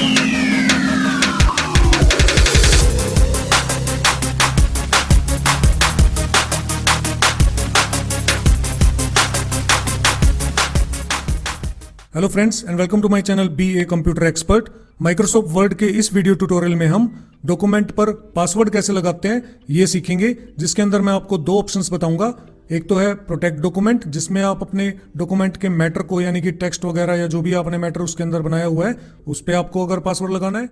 Hello friends and welcome to my channel be a computer expert. Microsoft Word के इस video tutorial में हम document पर password कैसे लगाते हैं ये सीखेंगे, जिसके अंदर मैं आपको दो ऑप्शंस बताऊंगा। एक तो है प्रोटेक्ट डॉक्यूमेंट, जिसमें आप अपने डॉक्यूमेंट के मैटर को यानी कि टेक्स्ट वगैरह या जो भी आपने मैटर उसके अंदर बनाया हुआ है उस पर आपको अगर पासवर्ड लगाना है।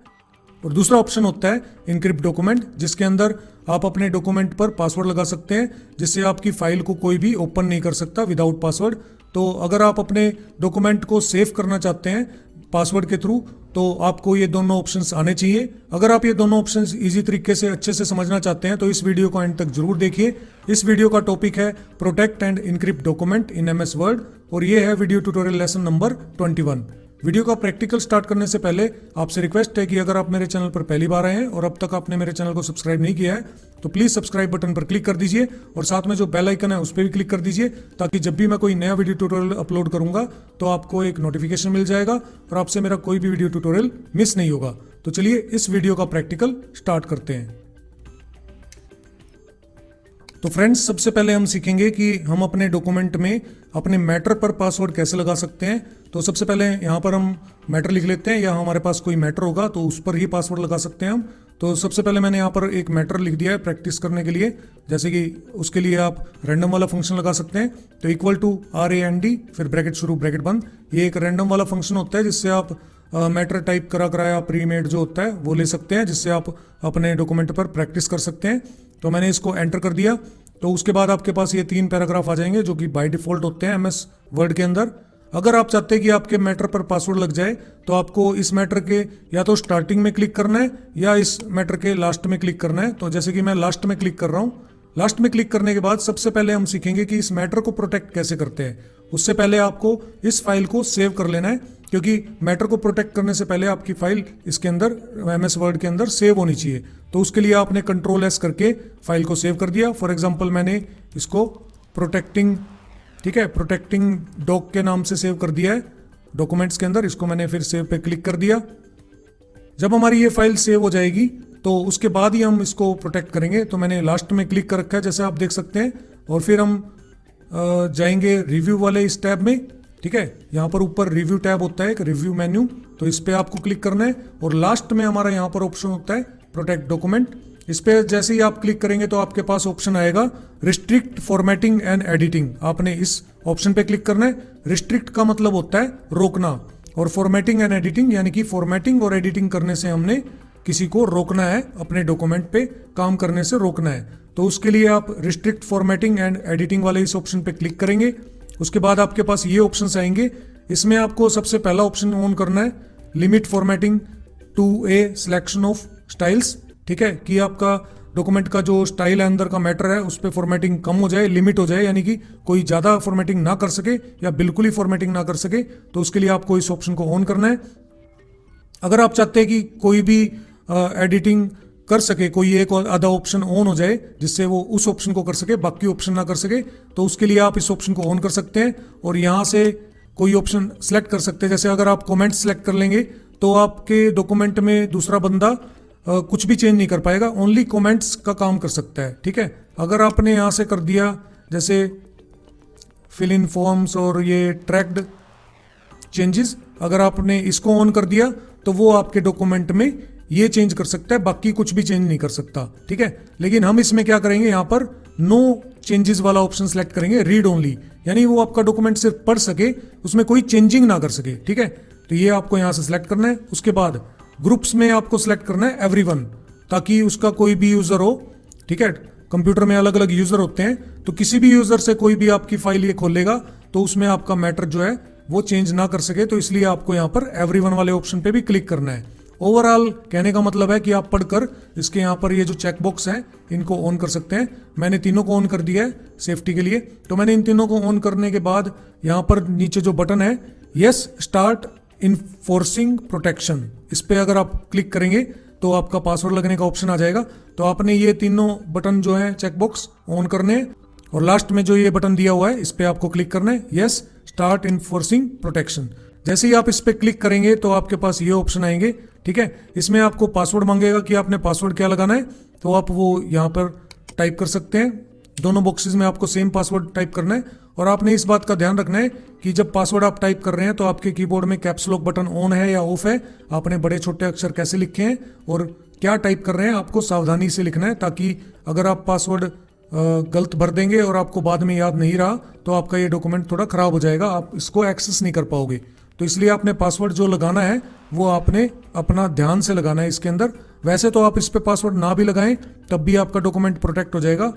और दूसरा ऑप्शन होता है इनक्रिप्ट डॉक्यूमेंट, जिसके अंदर आप अपने डॉक्यूमेंट पर पासवर्ड लगा सकते हैं, जिससे आपकी फाइल को कोई भी ओपन नहीं कर सकता विदाउट पासवर्ड। तो अगर आप अपने डॉक्यूमेंट को सेव करना चाहते हैं पासवर्ड के थ्रू तो आपको ये दोनों ऑप्शंस आने चाहिए। अगर आप ये दोनों ऑप्शंस इजी तरीके से अच्छे से समझना चाहते हैं तो इस वीडियो को एंड तक जरूर देखिए। इस वीडियो का टॉपिक है protect and encrypt document in MS word और ये है video tutorial lesson number 21। Video का प्रैक्टिकल स्टार्ट करने से पहले आपसे रिक्वेस्ट है कि अगर आप मेरे चैनल पर पहली बार आए हैं और अब तक आपने मेरे चैनल को सब्सक्राइब नहीं किया है तो प्लीज़ सब्सक्राइब बटन पर क्लिक कर दीजिए और साथ में जो बेल आइकन है उस पर भी क्लिक कर दीजिए, ताकि जब भी मैं कोई नया वीडियो ट्यूटोरियल अपलोड करूंगा तो आपको एक नोटिफिकेशन मिल जाएगा और आपसे मेरा कोई भी वीडियो ट्यूटोरियल मिस नहीं होगा। तो चलिए इस वीडियो का प्रैक्टिकल स्टार्ट करते हैं। तो फ्रेंड्स, सबसे पहले हम सीखेंगे कि हम अपने डॉक्यूमेंट में अपने मैटर पर पासवर्ड कैसे लगा सकते हैं। तो सबसे पहले यहाँ पर हम मैटर लिख लेते हैं, या हमारे पास कोई मैटर होगा तो उस पर ही पासवर्ड लगा सकते हैं हम। तो सबसे पहले मैंने यहाँ पर एक मैटर लिख दिया है प्रैक्टिस करने के लिए, जैसे कि उसके लिए आप रैंडम वाला फंक्शन लगा सकते हैं। तो इक्वल टू RAND फिर ब्रैकेट शुरू ब्रैकेट बंद, ये एक रैंडम वाला फंक्शन होता है जिससे आप मैटर टाइप कराया प्रीमेड जो होता है वो ले सकते हैं, जिससे आप अपने डॉक्यूमेंट पर प्रैक्टिस कर सकते हैं। तो मैंने इसको एंटर कर दिया। तो उसके बाद आपके पास ये 3 पैराग्राफ आ जाएंगे जो कि बाय डिफॉल्ट होते हैं एमएस वर्ड के अंदर। अगर आप चाहते हैं कि आपके मैटर पर पासवर्ड लग जाए तो आपको इस मैटर के या तो स्टार्टिंग में क्लिक करना है या इस मैटर के लास्ट में क्लिक करना है। तो जैसे कि मैं लास्ट में क्लिक कर रहा हूँ। लास्ट में क्लिक करने के बाद सबसे पहले हम सीखेंगे कि इस मैटर को प्रोटेक्ट कैसे करते हैं। उससे पहले आपको इस फाइल को सेव कर लेना है, क्योंकि मैटर को प्रोटेक्ट करने से पहले आपकी फाइल इसके अंदर एमएस वर्ड के अंदर सेव होनी चाहिए। तो उसके लिए आपने Ctrl+S करके फाइल को सेव कर दिया। फॉर एग्जांपल मैंने इसको प्रोटेक्टिंग डॉक के नाम से सेव कर दिया है डॉक्यूमेंट्स के अंदर। इसको मैंने फिर सेव पे क्लिक कर दिया। जब हमारी ये फाइल सेव हो जाएगी तो उसके बाद ही हम इसको प्रोटेक्ट करेंगे। तो मैंने लास्ट में क्लिक कर रखा है जैसे आप देख सकते हैं, और फिर हम जाएंगे रिव्यू वाले इस टैब में। ठीक है, यहाँ पर ऊपर रिव्यू टैब होता है, एक रिव्यू मेन्यू, तो इस पर आपको क्लिक करना है। और लास्ट में हमारा यहाँ पर ऑप्शन होता है प्रोटेक्ट डॉक्यूमेंट। इस पे जैसे ही आप क्लिक करेंगे तो आपके पास ऑप्शन आएगा रिस्ट्रिक्ट फॉर्मेटिंग एंड एडिटिंग। आपने इस ऑप्शन पे क्लिक करना है। रिस्ट्रिक्ट का मतलब होता है रोकना, और फॉर्मेटिंग एंड एडिटिंग यानी कि फॉर्मेटिंग और एडिटिंग करने से हमने किसी को रोकना है, अपने डॉक्यूमेंट पे काम करने से रोकना है। तो उसके लिए आप रिस्ट्रिक्ट फॉर्मेटिंग एंड एडिटिंग वाले इस ऑप्शन पे क्लिक करेंगे। उसके बाद आपके पास ये ऑप्शन आएंगे। इसमें आपको सबसे पहला ऑप्शन ऑन करना है limit formatting to a selection of styles. ठीक है, कि आपका डॉक्यूमेंट का जो स्टाइल है अंदर का मैटर है उस पर फॉर्मेटिंग कम हो जाए, लिमिट हो जाए, यानी कि कोई ज़्यादा फॉर्मेटिंग ना कर सके या बिल्कुल ही फॉर्मेटिंग ना कर सके। तो उसके लिए आपको इस ऑप्शन को ऑन करना है। अगर आप चाहते हैं कि कोई भी एडिटिंग कर सके, कोई एक और आधा ऑप्शन ऑन हो जाए जिससे वो उस ऑप्शन को कर सके बाकी ऑप्शन ना कर सके, तो उसके लिए आप इस ऑप्शन को ऑन कर सकते हैं और यहाँ से कोई ऑप्शन सेलेक्ट कर सकते हैं। जैसे अगर आप कमेंट सेलेक्ट कर लेंगे तो आपके डॉक्यूमेंट में दूसरा बंदा कुछ भी चेंज नहीं कर पाएगा, ओनली कमेंट्स का काम कर सकता है। ठीक है, अगर आपने यहाँ से कर दिया जैसे फिल इन फॉर्म्स और ये ट्रैक्ड चेंजेस, अगर आपने इसको ऑन कर दिया तो वो आपके डॉक्यूमेंट में ये चेंज कर सकता है, बाकी कुछ भी चेंज नहीं कर सकता। ठीक है, लेकिन हम इसमें क्या करेंगे, यहाँ पर नो चेंजेस वाला ऑप्शन सेलेक्ट करेंगे, रीड ओनली, यानी वो आपका डॉक्यूमेंट सिर्फ पढ़ सके, उसमें कोई चेंजिंग ना कर सके। ठीक है, तो ये आपको यहाँ से सिलेक्ट करना है। उसके बाद ग्रुप्स में आपको सिलेक्ट करना है एवरीवन, ताकि उसका कोई भी यूजर हो। ठीक है, कंप्यूटर में अलग अलग यूजर होते हैं, तो किसी भी यूजर से कोई भी आपकी फाइल ये खोलेगा तो उसमें आपका मैटर जो है वो चेंज ना कर सके। तो इसलिए आपको यहाँ पर एवरीवन वाले ऑप्शन पे भी क्लिक करना है। ओवरऑल कहने का मतलब है कि आप पढ़कर इसके यहाँ पर ये जो चेक बॉक्स है इनको ऑन कर सकते हैं। मैंने तीनों को ऑन कर दिया है सेफ्टी के लिए। तो मैंने इन तीनों को ऑन करने के बाद यहाँ पर नीचे जो बटन है यस स्टार्ट इनफोर्सिंग प्रोटेक्शन, इस पर अगर आप क्लिक करेंगे तो आपका पासवर्ड लगने का ऑप्शन आ जाएगा। तो आपने ये तीनों बटन जो है चेक बॉक्स ऑन करने हैं और लास्ट में जो ये बटन दिया हुआ है इस पर आपको क्लिक करना है यस स्टार्ट इनफोर्सिंग प्रोटेक्शन। जैसे ही आप इस पर क्लिक करेंगे तो आपके पास ये ऑप्शन आएंगे ठीक है। इसमें आपको पासवर्ड मांगेगा कि आपने पासवर्ड क्या लगाना है, तो आप वो यहाँ पर टाइप कर सकते हैं। दोनों बॉक्सेस में आपको सेम पासवर्ड टाइप करना है और आपने इस बात का ध्यान रखना है कि जब पासवर्ड आप टाइप कर रहे हैं तो आपके कीबोर्ड में कैप्स लॉक बटन ऑन है या ऑफ है, आपने बड़े छोटे अक्षर कैसे लिखे हैं और क्या टाइप कर रहे हैं आपको सावधानी से लिखना है, ताकि अगर आप पासवर्ड गलत भर देंगे और आपको बाद में याद नहीं रहा तो आपका ये डॉक्यूमेंट थोड़ा खराब हो जाएगा, आप इसको एक्सेस नहीं कर पाओगे। तो इसलिए आपने पासवर्ड जो लगाना है वो आपने अपना ध्यान से लगाना है इसके अंदर। वैसे तो आप इस पे पासवर्ड ना भी लगाएं तब भी आपका डॉक्यूमेंट प्रोटेक्ट हो जाएगा,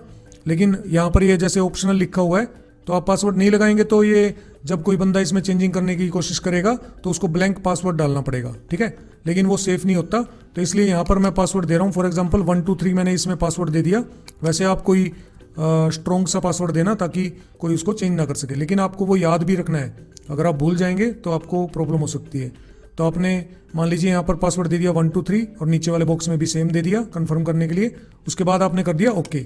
लेकिन यहाँ पर ये जैसे ऑप्शनल लिखा हुआ है तो आप पासवर्ड नहीं लगाएंगे तो ये जब कोई बंदा इसमें चेंजिंग करने की कोशिश करेगा तो उसको ब्लैंक पासवर्ड डालना पड़ेगा, ठीक है, लेकिन वो सेफ नहीं होता। तो इसलिए यहाँ पर मैं पासवर्ड दे रहा हूँ, फॉर एग्जांपल 1 2 3 मैंने इसमें पासवर्ड दे दिया। वैसे आप कोई स्ट्रॉन्ग सा पासवर्ड देना ताकि कोई उसको चेंज ना कर सके, लेकिन आपको वो याद भी रखना है, अगर आप भूल जाएंगे तो आपको प्रॉब्लम हो सकती है। तो आपने मान लीजिए यहाँ पर पासवर्ड दे दिया 1 2 3 और नीचे वाले बॉक्स में भी सेम दे दिया कंफर्म करने के लिए। उसके बाद आपने कर दिया ओके,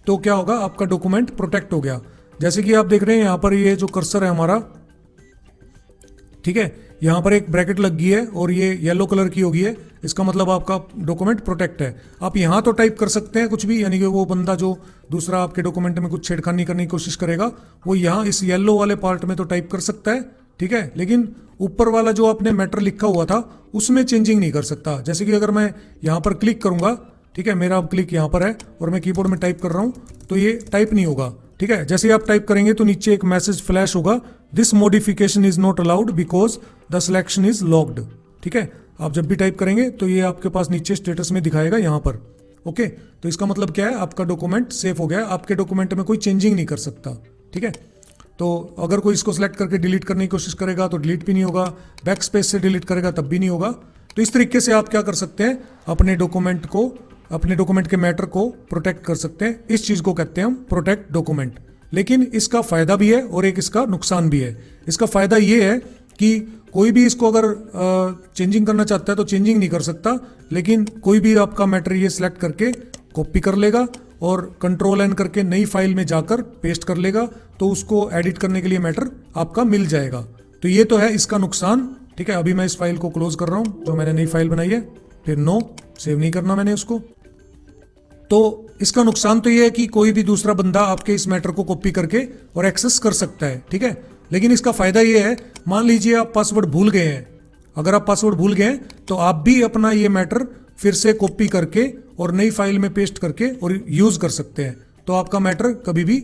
तो क्या होगा, आपका डॉक्यूमेंट प्रोटेक्ट हो गया। जैसे कि आप देख रहे हैं यहाँ पर ये जो कर्सर है हमारा, ठीक है, यहाँ पर एक ब्रैकेट लग गई है और ये येलो कलर की होगी है, इसका मतलब आपका डॉक्यूमेंट प्रोटेक्ट है। आप यहाँ तो टाइप कर सकते हैं कुछ भी, यानी कि वो बंदा जो दूसरा आपके डॉक्यूमेंट में कुछ छेड़खानी करने की कोशिश करेगा वो यहाँ इस येलो वाले पार्ट में तो टाइप कर सकता है, ठीक है, लेकिन ऊपर वाला जो आपने मैटर लिखा हुआ था उसमें चेंजिंग नहीं कर सकता। जैसे कि अगर मैं यहाँ पर क्लिक करूंगा, ठीक है, मेरा अब क्लिक यहाँ पर है और मैं कीबोर्ड में टाइप कर रहा हूँ तो ये टाइप नहीं होगा, ठीक है। जैसे ही आप टाइप करेंगे तो नीचे एक मैसेज फ्लैश होगा, this modification is not allowed because the selection is locked, ठीक है। आप जब भी टाइप करेंगे तो ये आपके पास नीचे स्टेटस में दिखाएगा यहाँ पर, ओके। तो इसका मतलब क्या है, आपका डॉक्यूमेंट सेफ हो गया, आपके डॉक्यूमेंट में कोई चेंजिंग नहीं कर सकता, ठीक है। तो अगर कोई इसको सिलेक्ट करके डिलीट करने की कोशिश करेगा तो डिलीट भी नहीं होगा, बैक स्पेस से डिलीट करेगा तब भी नहीं होगा। तो इस तरीके से आप क्या कर सकते हैं, अपने डॉक्यूमेंट के मैटर को प्रोटेक्ट कर सकते हैं। इस चीज को कहते हैं हम प्रोटेक्ट डॉक्यूमेंट। लेकिन इसका फायदा भी है और एक इसका नुकसान भी है। इसका फायदा ये है कि कोई भी इसको अगर चेंजिंग करना चाहता है तो चेंजिंग नहीं कर सकता, लेकिन कोई भी आपका मैटर ये सिलेक्ट करके कॉपी कर लेगा और कंट्रोल एन करके नई फाइल में जाकर पेस्ट कर लेगा, तो उसको एडिट करने के लिए मैटर आपका मिल जाएगा। तो ये तो है इसका नुकसान, ठीक है। अभी मैं इस फाइल को क्लोज कर रहा हूं जो मैंने नई फाइल बनाई है, फिर नो, सेव नहीं करना मैंने उसको। तो इसका नुकसान तो ये है कि कोई भी दूसरा बंदा आपके इस मैटर को कॉपी करके और एक्सेस कर सकता है, ठीक है। लेकिन इसका फायदा ये है, मान लीजिए आप पासवर्ड भूल गए हैं, अगर आप पासवर्ड भूल गए हैं तो आप भी अपना ये मैटर फिर से कॉपी करके और नई फाइल में पेस्ट करके और यूज कर सकते हैं। तो आपका मैटर कभी भी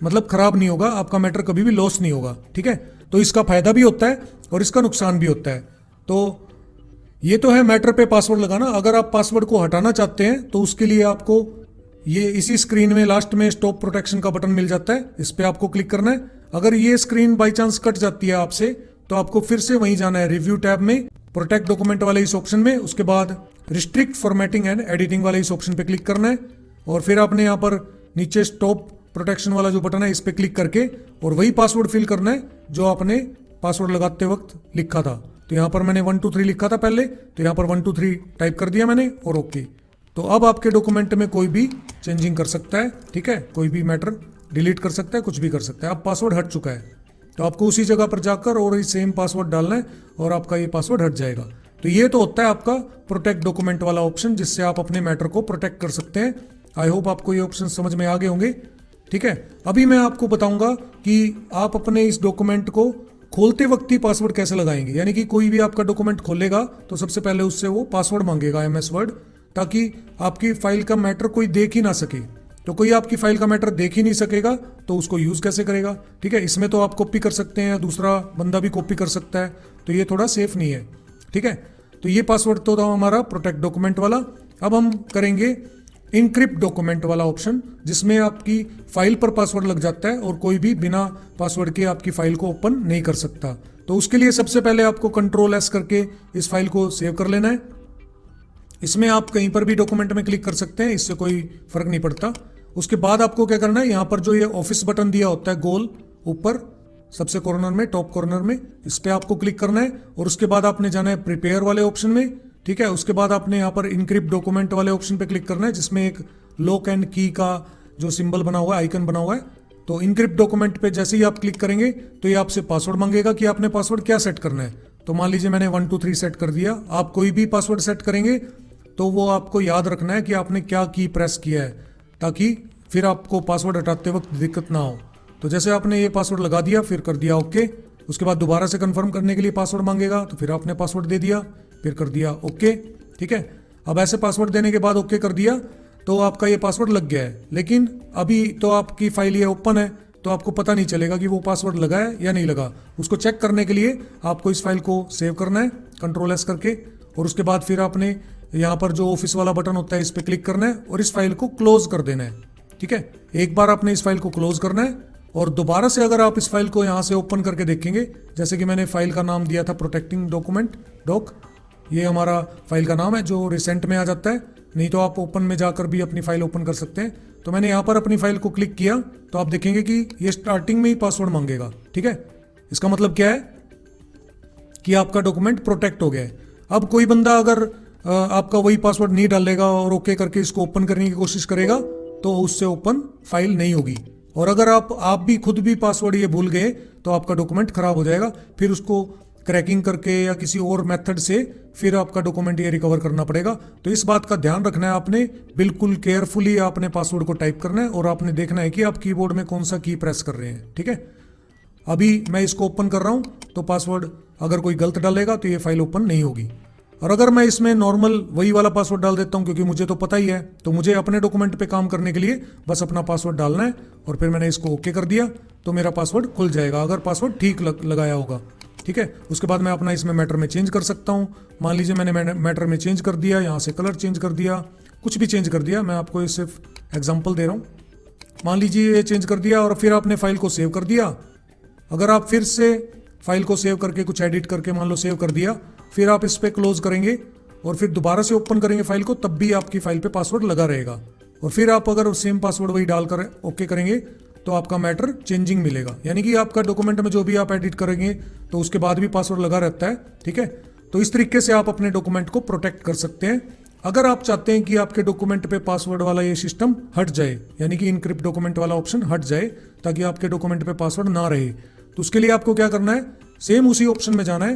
मतलब खराब नहीं होगा, आपका मैटर कभी भी लॉस नहीं होगा, ठीक है। तो इसका फायदा भी होता है और इसका नुकसान भी होता है। तो ये तो है मैटर पे पासवर्ड लगाना। अगर आप पासवर्ड को हटाना चाहते हैं तो उसके लिए आपको ये इसी स्क्रीन में लास्ट में स्टॉप प्रोटेक्शन का बटन मिल जाता है, इस पे आपको क्लिक करना है। अगर ये स्क्रीन बाई चांस कट जाती है आपसे तो आपको फिर से वहीं जाना है, रिव्यू टैब में प्रोटेक्ट डॉक्यूमेंट वाले इस ऑप्शन में, उसके बाद रिस्ट्रिक्ट फॉर्मेटिंग एंड एडिटिंग वाले इस ऑप्शन पे क्लिक करना है और फिर आपने यहाँ पर नीचे स्टॉप प्रोटेक्शन वाला जो बटन है इस पे क्लिक करके और वही पासवर्ड फिल करना है जो आपने पासवर्ड लगाते वक्त लिखा था। तो यहाँ पर मैंने 1 2 3 लिखा था पहले, तो यहाँ पर 1 2 3 टाइप कर दिया मैंने और ओके। तो अब आपके डॉक्यूमेंट में कोई भी चेंजिंग कर सकता है, ठीक है, कोई भी मैटर डिलीट कर सकता है, कुछ भी कर सकता है। अब पासवर्ड हट चुका है तो आपको उसी जगह पर जाकर और सेम पासवर्ड डालना है और आपका ये पासवर्ड हट जाएगा। तो ये तो होता है आपका प्रोटेक्ट डॉक्यूमेंट वाला ऑप्शन, जिससे आप अपने मैटर को प्रोटेक्ट कर सकते हैं। आई होप आपको ये ऑप्शन समझ में आ गए होंगे, ठीक है। अभी मैं आपको बताऊंगा कि आप अपने इस डॉक्यूमेंट को खोलते वक्त ही पासवर्ड कैसे लगाएंगे। यानी कि कोई भी आपका डॉक्यूमेंट खोलेगा तो सबसे पहले उससे वो पासवर्ड मांगेगा MS वर्ड, ताकि आपकी फाइल का मैटर कोई देख ही ना सके। तो कोई आपकी फाइल का मैटर देख ही नहीं सकेगा तो उसको यूज कैसे करेगा, ठीक है। इसमें तो आप कॉपी कर सकते हैं, दूसरा बंदा भी कॉपी कर सकता है, तो ये थोड़ा सेफ नहीं है, ठीक है। तो ये पासवर्ड तो था हमारा प्रोटेक्ट डॉक्यूमेंट वाला। अब हम करेंगे इनक्रिप्ट डॉक्यूमेंट वाला ऑप्शन, जिसमें आपकी फाइल पर पासवर्ड लग जाता है और कोई भी बिना पासवर्ड के आपकी फाइल को ओपन नहीं कर सकता। तो उसके लिए सबसे पहले आपको Ctrl+S करके इस फाइल को सेव कर लेना है। इसमें आप कहीं पर भी डॉक्यूमेंट में क्लिक कर सकते हैं, इससे कोई फर्क नहीं पड़ता। उसके बाद आपको क्या करना है, यहाँ पर जो ये ऑफिस बटन दिया होता है गोल ऊपर सबसे कॉर्नर में, टॉप कॉर्नर में, इस पर आपको क्लिक करना है और उसके बाद आपने जाना है प्रिपेयर वाले ऑप्शन में, ठीक है। उसके बाद आपने यहाँ पर इनक्रिप्ट डॉक्यूमेंट वाले ऑप्शन पे क्लिक करना है, जिसमें एक लॉक एंड की का जो सिंबल बना हुआ है, आइकन बना हुआ है। तो इनक्रिप्ट डॉक्यूमेंट पे जैसे ही आप क्लिक करेंगे तो ये आपसे पासवर्ड मांगेगा कि आपने पासवर्ड क्या सेट करना है। तो तो मान लीजिए मैंने 1 2 3 सेट कर दिया। आप कोई भी पासवर्ड सेट करेंगे तो वो आपको याद रखना है कि आपने क्या की प्रेस किया है, ताकि फिर आपको पासवर्ड हटाते वक्त दिक्कत ना हो। तो जैसे आपने ये पासवर्ड लगा दिया, फिर कर दिया ओके। उसके बाद दोबारा से कंफर्म करने के लिए पासवर्ड मांगेगा, तो फिर आपने पासवर्ड दे दिया, फिर कर दिया ओके। ठीक है, अब ऐसे पासवर्ड देने के बाद ओके कर दिया तो आपका ये पासवर्ड लग गया है। लेकिन अभी तो आपकी फाइल ये ओपन है, तो आपको पता नहीं चलेगा कि वो पासवर्ड लगा है या नहीं लगा। उसको चेक करने के लिए आपको इस फाइल को सेव करना है Ctrl+S करके, और उसके बाद फिर आपने यहाँ पर जो ऑफिस वाला बटन होता है इस पर क्लिक करना है और इस फाइल को क्लोज कर देना है। ठीक है, एक बार आपने इस फाइल को क्लोज करना है और दोबारा से अगर आप इस फाइल को यहाँ से ओपन करके देखेंगे, जैसे कि मैंने फाइल का नाम दिया था प्रोटेक्टिंग डॉक्यूमेंट डॉक, ये हमारा फाइल का नाम है जो रिसेंट में आ जाता है, नहीं तो आप ओपन में जाकर भी अपनी फाइल ओपन कर सकते हैं। तो मैंने यहाँ पर अपनी फाइल को क्लिक किया तो आप देखेंगे कि ये स्टार्टिंग में ही पासवर्ड मांगेगा। ठीक है, इसका मतलब क्या है कि आपका डॉक्यूमेंट प्रोटेक्ट हो गया है। अब कोई बंदा अगर आपका वही पासवर्ड नहीं डालेगा और ओके करके इसको ओपन करने की कोशिश करेगा तो उससे ओपन फाइल नहीं होगी। और अगर आप भी खुद भी पासवर्ड ये भूल गए तो आपका डॉक्यूमेंट खराब हो जाएगा, फिर उसको क्रैकिंग करके या किसी और मेथड से फिर आपका डॉक्यूमेंट ये रिकवर करना पड़ेगा। तो इस बात का ध्यान रखना है आपने, बिल्कुल केयरफुली आपने पासवर्ड को टाइप करना है और आपने देखना है कि आप कीबोर्ड में कौन सा की प्रेस कर रहे हैं। ठीक है, अभी मैं इसको ओपन कर रहा हूं तो पासवर्ड अगर कोई गलत डालेगा तो ये फाइल ओपन नहीं होगी। और अगर मैं इसमें नॉर्मल वही वाला पासवर्ड डाल देता हूं, क्योंकि मुझे तो पता ही है, तो मुझे अपने डॉक्यूमेंट पे काम करने के लिए बस अपना पासवर्ड डालना है और फिर मैंने इसको ओके कर दिया तो मेरा पासवर्ड खुल जाएगा, अगर पासवर्ड ठीक लगाया होगा। ठीक है, उसके बाद मैं अपना इसमें मैटर में चेंज कर सकता हूं। मान लीजिए मैंने मैटर में चेंज कर दिया, यहाँ से कलर चेंज कर दिया, कुछ भी चेंज कर दिया, मैं आपको सिर्फ एग्जाम्पल दे रहा हूँ। मान लीजिए ये चेंज कर दिया और फिर आपने फाइल को सेव कर दिया। अगर आप फिर से फाइल को सेव करके कुछ एडिट करके मान लो सेव कर दिया, फिर आप इस पर क्लोज करेंगे और फिर दोबारा से ओपन करेंगे फाइल को, तब भी आपकी फाइल पे पासवर्ड लगा रहेगा। और फिर आप अगर सेम पासवर्ड वही डालकर ओके करेंगे तो आपका मैटर चेंजिंग मिलेगा, यानी कि आपका डॉक्यूमेंट में जो भी आप एडिट करेंगे तो उसके बाद भी पासवर्ड लगा रहता है। ठीक है, तो इस तरीके से आप अपने डॉक्यूमेंट को प्रोटेक्ट कर सकते हैं। अगर आप चाहते हैं कि आपके डॉक्यूमेंट पे पासवर्ड वाला ये सिस्टम हट जाए, यानी कि इनक्रिप्ट डॉक्यूमेंट वाला ऑप्शन हट जाए, ताकि आपके डॉक्यूमेंट पे पासवर्ड ना रहे, तो उसके लिए आपको क्या करना है, सेम उसी ऑप्शन में जाना है,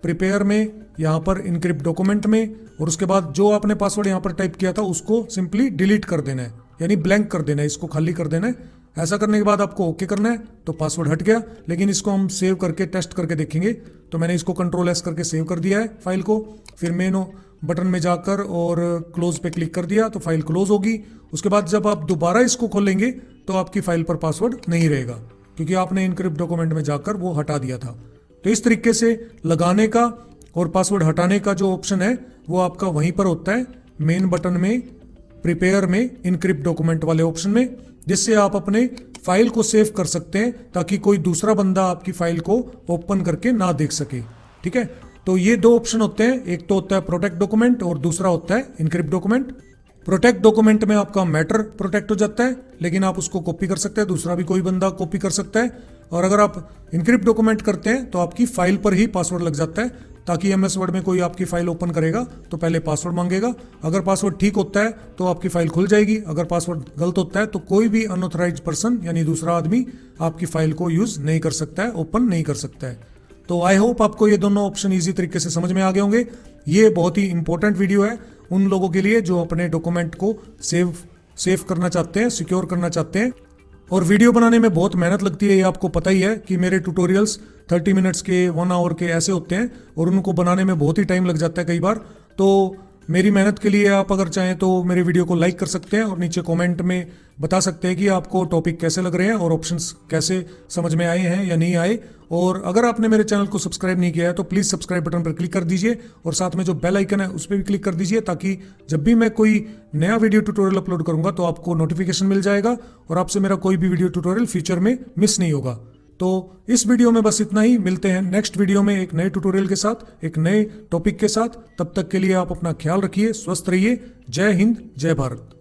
प्रिपेयर में, यहाँ पर इनक्रिप्ट डॉक्यूमेंट में, और उसके बाद जो आपने पासवर्ड यहाँ पर टाइप किया था उसको सिंपली डिलीट कर देना है, यानी ब्लैंक कर देना है, इसको खाली कर देना है। ऐसा करने के बाद आपको ओके करना है तो पासवर्ड हट गया। लेकिन इसको हम सेव करके टेस्ट करके देखेंगे, तो मैंने इसको Ctrl+S करके सेव कर दिया है फाइल को, फिर मेन बटन में जाकर और क्लोज पे क्लिक कर दिया तो फाइल क्लोज होगी। उसके बाद जब आप दोबारा इसको खोलेंगे तो आपकी फाइल पर पासवर्ड नहीं रहेगा, क्योंकि आपने इनक्रिप्ट डॉक्यूमेंट में जाकर वो हटा दिया था। तो इस तरीके से लगाने का और पासवर्ड हटाने का जो ऑप्शन है वो आपका वहीं पर होता है, मेन बटन में, प्रिपेयर में, इनक्रिप्ट डॉक्यूमेंट वाले ऑप्शन में, जिससे आप अपने फाइल को सेव कर सकते हैं ताकि कोई दूसरा बंदा आपकी फाइल को ओपन करके ना देख सके। ठीक है, तो ये दो ऑप्शन होते हैं, एक तो होता है प्रोटेक्ट डॉक्यूमेंट और दूसरा होता है इनक्रिप्ट डॉक्यूमेंट। प्रोटेक्ट डॉक्यूमेंट में आपका मैटर प्रोटेक्ट हो जाता है, लेकिन आप उसको कॉपी कर सकते हैं, दूसरा भी कोई बंदा कॉपी कर सकता है। और अगर आप इनक्रिप्ट डॉक्यूमेंट करते हैं तो आपकी फाइल पर ही पासवर्ड लग जाता है, ताकि MS वर्ड में कोई आपकी फाइल ओपन करेगा तो पहले पासवर्ड मांगेगा। अगर पासवर्ड ठीक होता है तो आपकी फाइल खुल जाएगी, अगर पासवर्ड गलत होता है तो कोई भी अनऑथराइज्ड पर्सन यानी दूसरा आदमी आपकी फाइल को यूज नहीं कर सकता है, ओपन नहीं कर सकता है। तो आई होप आपको ये दोनों ऑप्शन इजी तरीके से समझ में आ गए होंगे। ये बहुत ही इंपॉर्टेंट वीडियो है उन लोगों के लिए जो अपने डॉक्यूमेंट को सेव करना चाहते हैं, सिक्योर करना चाहते हैं। और वीडियो बनाने में बहुत मेहनत लगती है, ये आपको पता ही है कि मेरे ट्यूटोरियल्स 30 मिनट्स के, 1 आवर के ऐसे होते हैं और उनको बनाने में बहुत ही टाइम लग जाता है कई बार। तो मेरी मेहनत के लिए आप अगर चाहें तो मेरे वीडियो को लाइक कर सकते हैं और नीचे कमेंट में बता सकते हैं कि आपको टॉपिक कैसे लग रहे हैं और ऑप्शंस कैसे समझ में आए हैं या नहीं आए। और अगर आपने मेरे चैनल को सब्सक्राइब नहीं किया है तो प्लीज़ सब्सक्राइब बटन पर क्लिक कर दीजिए और साथ में जो बेल आइकन है उस पर भी क्लिक कर दीजिए, ताकि जब भी मैं कोई नया वीडियो ट्यूटोरियल अपलोड करूंगा तो आपको नोटिफिकेशन मिल जाएगा और आपसे मेरा कोई भी वीडियो ट्यूटोरियल फ्यूचर में मिस नहीं होगा। तो इस वीडियो में बस इतना ही, मिलते हैं नेक्स्ट वीडियो में एक नए ट्यूटोरियल के साथ, एक नए टॉपिक के साथ। तब तक के लिए आप अपना ख्याल रखिए, स्वस्थ रहिए। जय हिंद, जय भारत।